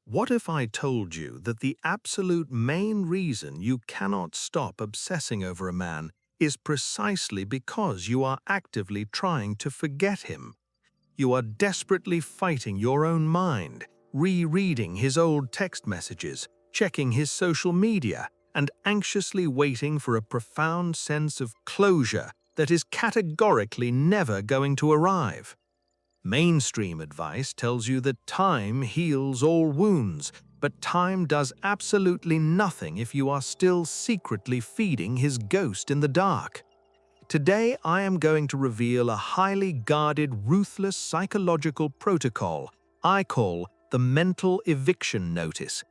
What if I told you that the absolute main reason you cannot stop obsessing over a man is precisely because you are actively trying to forget him? You are desperately fighting your own mind, rereading his old text messages, checking his social media, and anxiously waiting for a profound sense of closure that is categorically never going to arrive. Mainstream advice tells you that time heals all wounds, but time does absolutely nothing if you are still secretly feeding his ghost in the dark. Today, I am going to reveal a highly guarded, ruthless psychological protocol I call the mental eviction notice.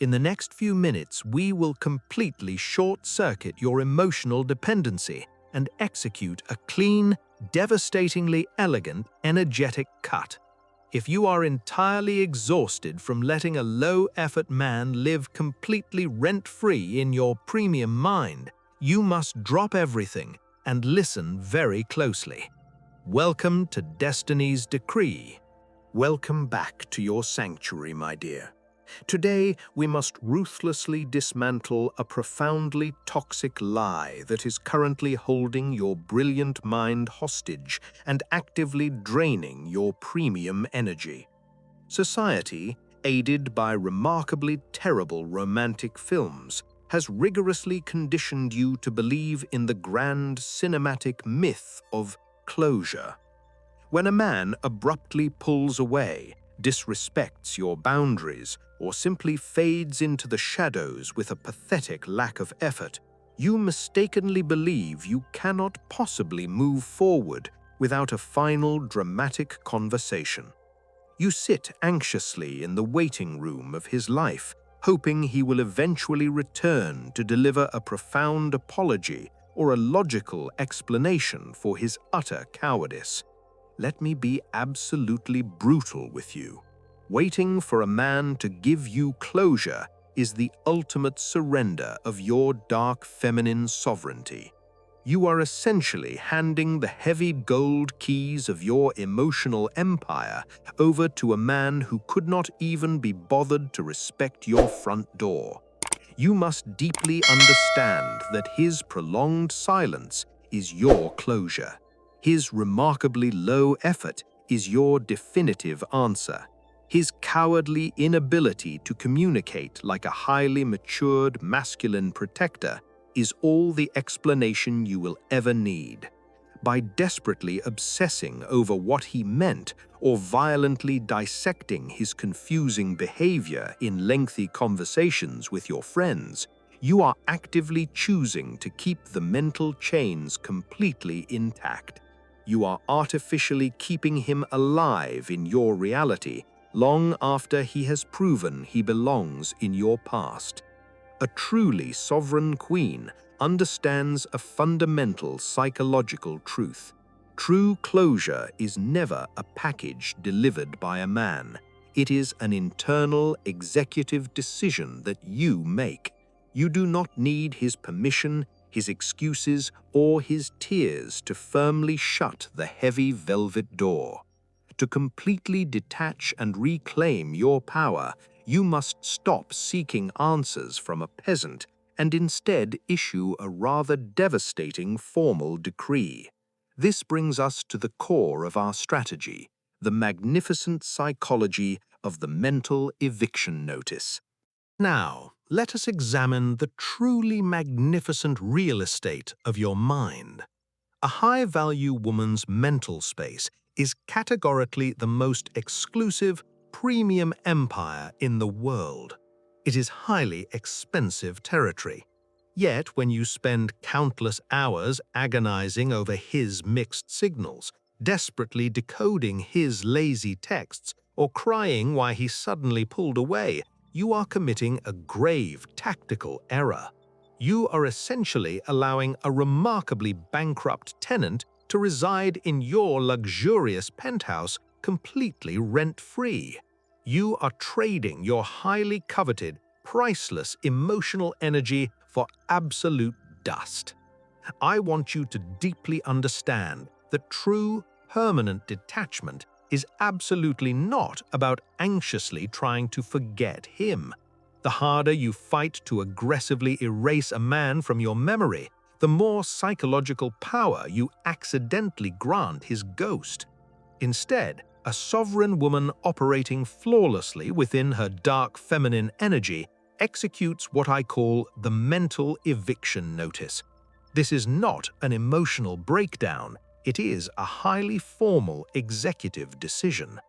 In the next few minutes, we will completely short-circuit your emotional dependency and execute a clean, devastatingly elegant, energetic cut. If you are entirely exhausted from letting a low-effort man live completely rent-free in your premium mind, you must drop everything and listen very closely. Welcome to Destiny's Decree. Welcome back to your sanctuary, my dear. Today, we must ruthlessly dismantle a profoundly toxic lie that is currently holding your brilliant mind hostage and actively draining your premium energy. Society, aided by remarkably terrible romantic films, has rigorously conditioned you to believe in the grand cinematic myth of closure. When a man abruptly pulls away, disrespects your boundaries, or simply fades into the shadows with a pathetic lack of effort, you mistakenly believe you cannot possibly move forward without a final dramatic conversation. You sit anxiously in the waiting room of his life, hoping he will eventually return to deliver a profound apology or a logical explanation for his utter cowardice. Let me be absolutely brutal with you. Waiting for a man to give you closure is the ultimate surrender of your dark feminine sovereignty. You are essentially handing the heavy gold keys of your emotional empire over to a man who could not even be bothered to respect your front door. You must deeply understand that his prolonged silence is your closure. His remarkably low effort is your definitive answer. His cowardly inability to communicate like a highly matured masculine protector is all the explanation you will ever need. By desperately obsessing over what he meant or violently dissecting his confusing behavior in lengthy conversations with your friends, you are actively choosing to keep the mental chains completely intact. You are artificially keeping him alive in your reality long after he has proven he belongs in your past. A truly sovereign queen understands a fundamental psychological truth. True closure is never a package delivered by a man. It is an internal executive decision that you make. You do not need his permission, his excuses, or his tears to firmly shut the heavy velvet door. To completely detach and reclaim your power, you must stop seeking answers from a peasant and instead issue a rather devastating formal decree. This brings us to the core of our strategy, the magnificent psychology of the mental eviction notice. Now, let us examine the truly magnificent real estate of your mind. A high-value woman's mental space is categorically the most exclusive, premium empire in the world. It is highly expensive territory. Yet, when you spend countless hours agonizing over his mixed signals, desperately decoding his lazy texts, or crying why he suddenly pulled away, you are committing a grave tactical error. You are essentially allowing a remarkably bankrupt tenant to reside in your luxurious penthouse completely rent-free. You are trading your highly coveted, priceless emotional energy for absolute dust. I want you to deeply understand that true, permanent detachment is absolutely not about anxiously trying to forget him. The harder you fight to aggressively erase a man from your memory, the more psychological power you accidentally grant his ghost. Instead, a sovereign woman operating flawlessly within her dark feminine energy executes what I call the mental eviction notice. This is not an emotional breakdown, it is a highly formal executive decision.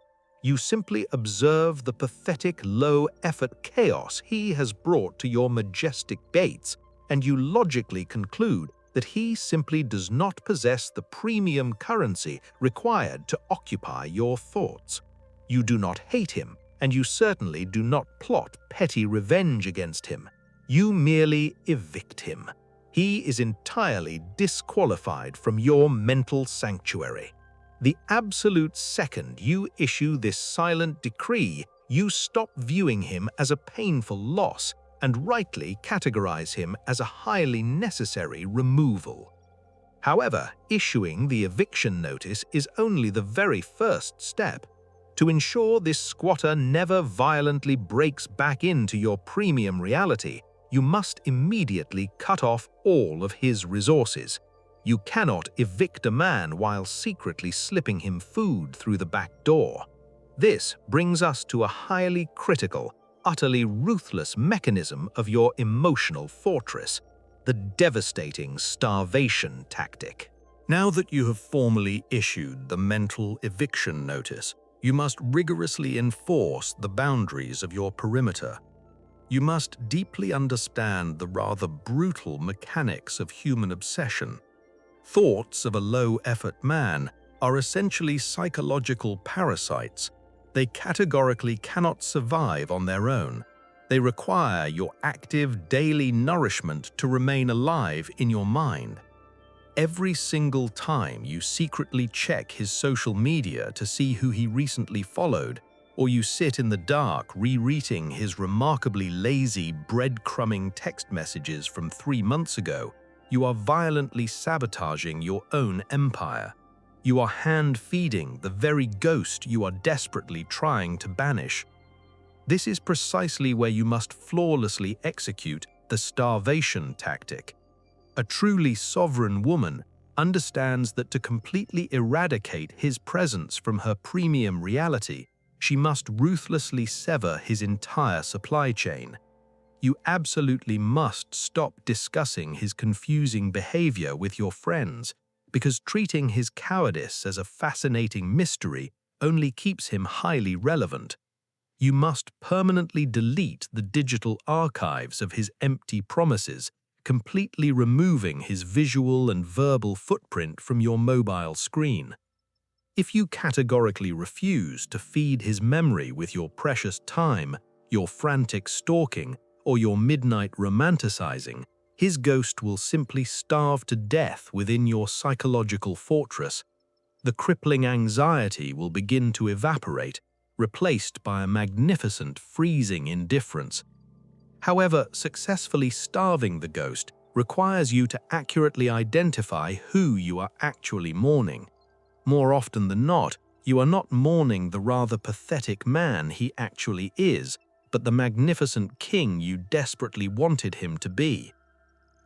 You simply observe the pathetic low-effort chaos he has brought to your majestic gates, and you logically conclude that he simply does not possess the premium currency required to occupy your thoughts. You do not hate him, and you certainly do not plot petty revenge against him. You merely evict him. He is entirely disqualified from your mental sanctuary. The absolute second you issue this silent decree, you stop viewing him as a painful loss and rightly categorize him as a highly necessary removal. However, issuing the eviction notice is only the very first step. To ensure this squatter never violently breaks back into your premium reality, you must immediately cut off all of his resources. You cannot evict a man while secretly slipping him food through the back door. This brings us to a highly critical, utterly ruthless mechanism of your emotional fortress, the devastating starvation tactic. Now that you have formally issued the mental eviction notice, you must rigorously enforce the boundaries of your perimeter. You must deeply understand the rather brutal mechanics of human obsession. Thoughts of a low-effort man are essentially psychological parasites. They categorically cannot survive on their own. They require your active daily nourishment to remain alive in your mind. Every single time you secretly check his social media to see who he recently followed, or you sit in the dark rereading his remarkably lazy breadcrumbing text messages from 3 months ago, you are violently sabotaging your own empire. You are hand-feeding the very ghost you are desperately trying to banish. This is precisely where you must flawlessly execute the starvation tactic. A truly sovereign woman understands that to completely eradicate his presence from her premium reality, she must ruthlessly sever his entire supply chain. You absolutely must stop discussing his confusing behavior with your friends, because treating his cowardice as a fascinating mystery only keeps him highly relevant. You must permanently delete the digital archives of his empty promises, completely removing his visual and verbal footprint from your mobile screen. If you categorically refuse to feed his memory with your precious time, your frantic stalking, or your midnight romanticizing, his ghost will simply starve to death within your psychological fortress. The crippling anxiety will begin to evaporate, replaced by a magnificent freezing indifference. However, successfully starving the ghost requires you to accurately identify who you are actually mourning. More often than not, you are not mourning the rather pathetic man he actually is, but the magnificent king you desperately wanted him to be.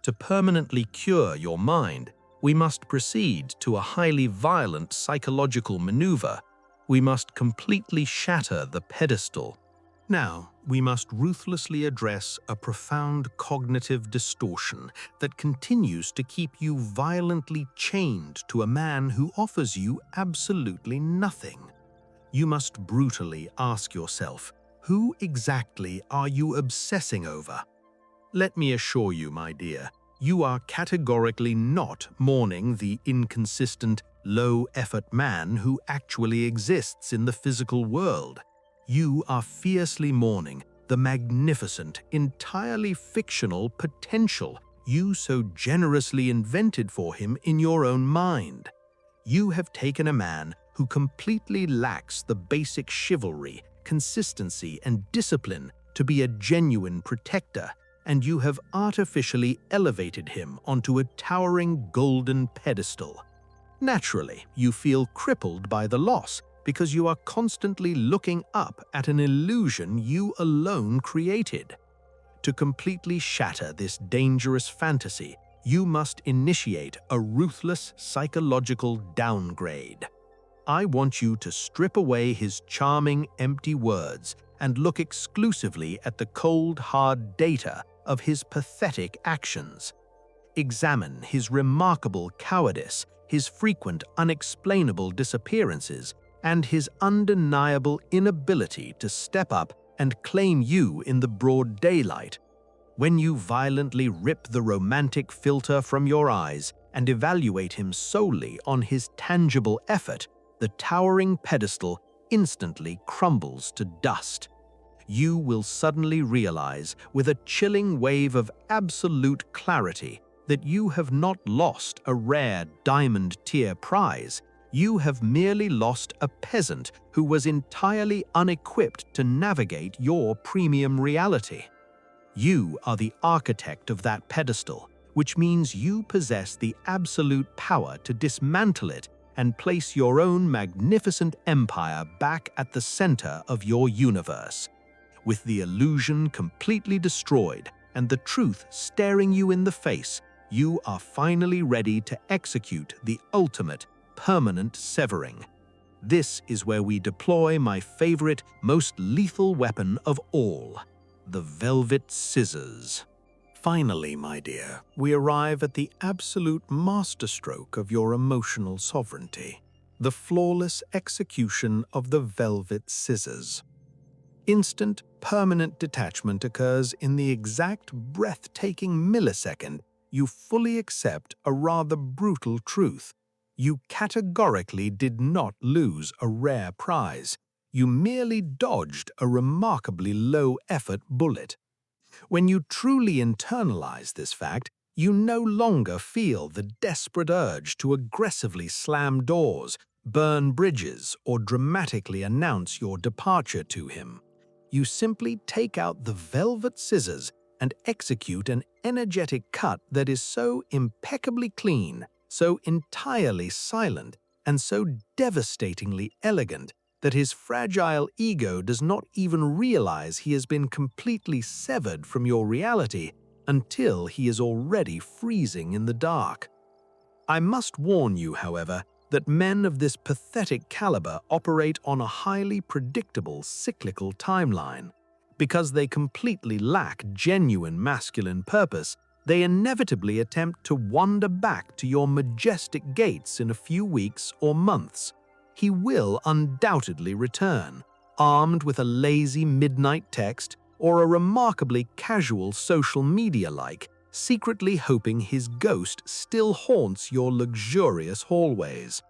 To permanently cure your mind, we must proceed to a highly violent psychological maneuver. We must completely shatter the pedestal. Now, we must ruthlessly address a profound cognitive distortion that continues to keep you violently chained to a man who offers you absolutely nothing. You must brutally ask yourself, who exactly are you obsessing over? Let me assure you, my dear, you are categorically not mourning the inconsistent, low-effort man who actually exists in the physical world. You are fiercely mourning the magnificent, entirely fictional potential you so generously invented for him in your own mind. You have taken a man who completely lacks the basic chivalry, consistency, and discipline to be a genuine protector, and you have artificially elevated him onto a towering golden pedestal. Naturally, you feel crippled by the loss, because you are constantly looking up at an illusion you alone created. To completely shatter this dangerous fantasy, you must initiate a ruthless psychological downgrade. I want you to strip away his charming, empty words and look exclusively at the cold, hard data of his pathetic actions. Examine his remarkable cowardice, his frequent unexplainable disappearances, and his undeniable inability to step up and claim you in the broad daylight. When you violently rip the romantic filter from your eyes and evaluate him solely on his tangible effort, the towering pedestal instantly crumbles to dust. You will suddenly realize, with a chilling wave of absolute clarity, that you have not lost a rare diamond-tier prize. You have merely lost a peasant who was entirely unequipped to navigate your premium reality. You are the architect of that pedestal, which means you possess the absolute power to dismantle it and place your own magnificent empire back at the center of your universe. With the illusion completely destroyed and the truth staring you in the face, you are finally ready to execute the ultimate, permanent severing. This is where we deploy my favorite, most lethal weapon of all, the velvet scissors. Finally, my dear, we arrive at the absolute masterstroke of your emotional sovereignty, the flawless execution of the velvet scissors. Instant, permanent detachment occurs in the exact breathtaking millisecond you fully accept a rather brutal truth. You categorically did not lose a rare prize. You merely dodged a remarkably low-effort bullet. When you truly internalize this fact, you no longer feel the desperate urge to aggressively slam doors, burn bridges, or dramatically announce your departure to him. You simply take out the velvet scissors and execute an energetic cut that is so impeccably clean, so entirely silent, and so devastatingly elegant that his fragile ego does not even realize he has been completely severed from your reality until he is already freezing in the dark. I must warn you, however, that men of this pathetic caliber operate on a highly predictable cyclical timeline. Because they completely lack genuine masculine purpose, they inevitably attempt to wander back to your majestic gates in a few weeks or months. He will undoubtedly return, armed with a lazy midnight text or a remarkably casual social media like, secretly hoping his ghost still haunts your luxurious hallways.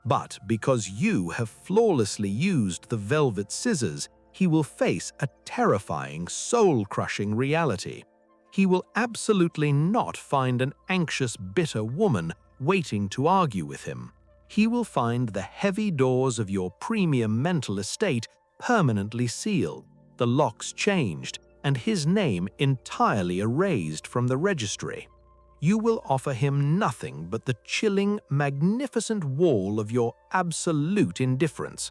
But because you have flawlessly used the velvet scissors, he will face a terrifying, soul-crushing reality. He will absolutely not find an anxious, bitter woman waiting to argue with him. He will find the heavy doors of your premium mental estate permanently sealed, the locks changed, and his name entirely erased from the registry. You will offer him nothing but the chilling, magnificent wall of your absolute indifference.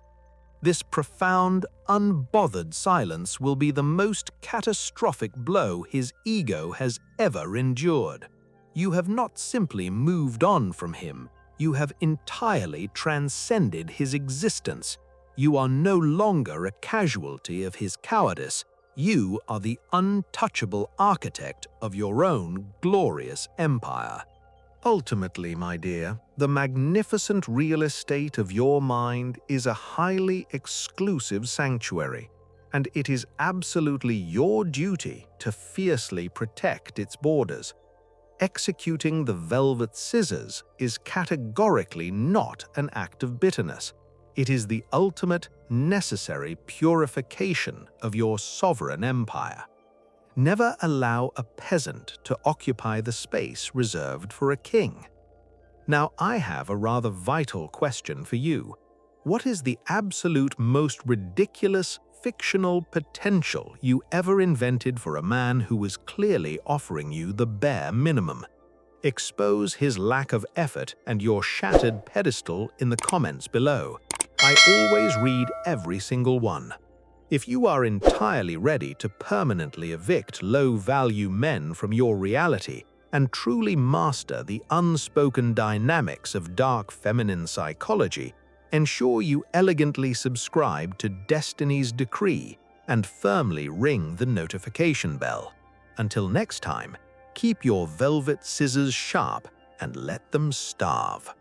This profound, unbothered silence will be the most catastrophic blow his ego has ever endured. You have not simply moved on from him, you have entirely transcended his existence. You are no longer a casualty of his cowardice. You are the untouchable architect of your own glorious empire. Ultimately, my dear, the magnificent real estate of your mind is a highly exclusive sanctuary, and it is absolutely your duty to fiercely protect its borders. Executing the velvet scissors is categorically not an act of bitterness. It is the ultimate, necessary purification of your sovereign empire. Never allow a peasant to occupy the space reserved for a king. Now, I have a rather vital question for you. What is the absolute most ridiculous fictional potential you ever invented for a man who was clearly offering you the bare minimum? Expose his lack of effort and your shattered pedestal in the comments below. I always read every single one. If you are entirely ready to permanently evict low-value men from your reality and truly master the unspoken dynamics of dark feminine psychology, ensure you elegantly subscribe to Destiny's Decree and firmly ring the notification bell. Until next time, keep your velvet scissors sharp and let them starve.